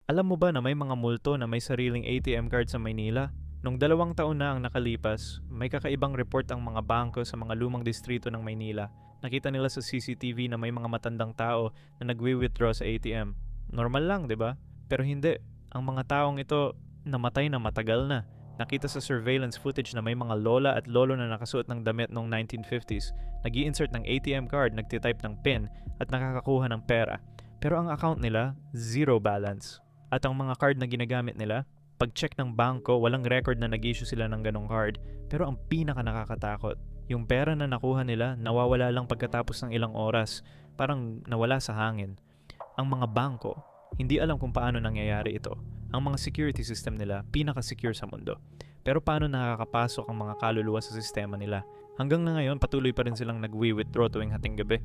Alam mo ba na may mga multo na may sariling ATM card sa Maynila? Nung 2 taon na ang nakalipas, may kakaibang report ang mga bangko sa mga lumang distrito ng Maynila. Nakita nila sa CCTV na may mga matandang tao na nagwi-withdraw sa ATM. Normal lang, di ba? Pero hindi. Ang mga taong ito namatay na matagal na. Nakita sa surveillance footage na may mga lola at lolo na nakasuot ng damit noong 1950s. Nag-i-insert ng ATM card, nagtitype ng PIN at nakakakuha ng pera. Pero ang account nila, zero balance. At ang mga card na ginagamit nila, pag-check ng bangko, walang record na nag-issue sila ng ganong card. Pero ang pinaka nakakatakot, yung pera na nakuha nila, nawawala lang pagkatapos ng ilang oras. Parang nawala sa hangin. Ang mga bangko, hindi alam kung paano nangyayari ito. Ang mga security system nila, pinaka-secure sa mundo. Pero paano nakakapasok ang mga kaluluwa sa sistema nila? Hanggang na ngayon, patuloy pa rin silang nag-withdraw tuwing hating gabi.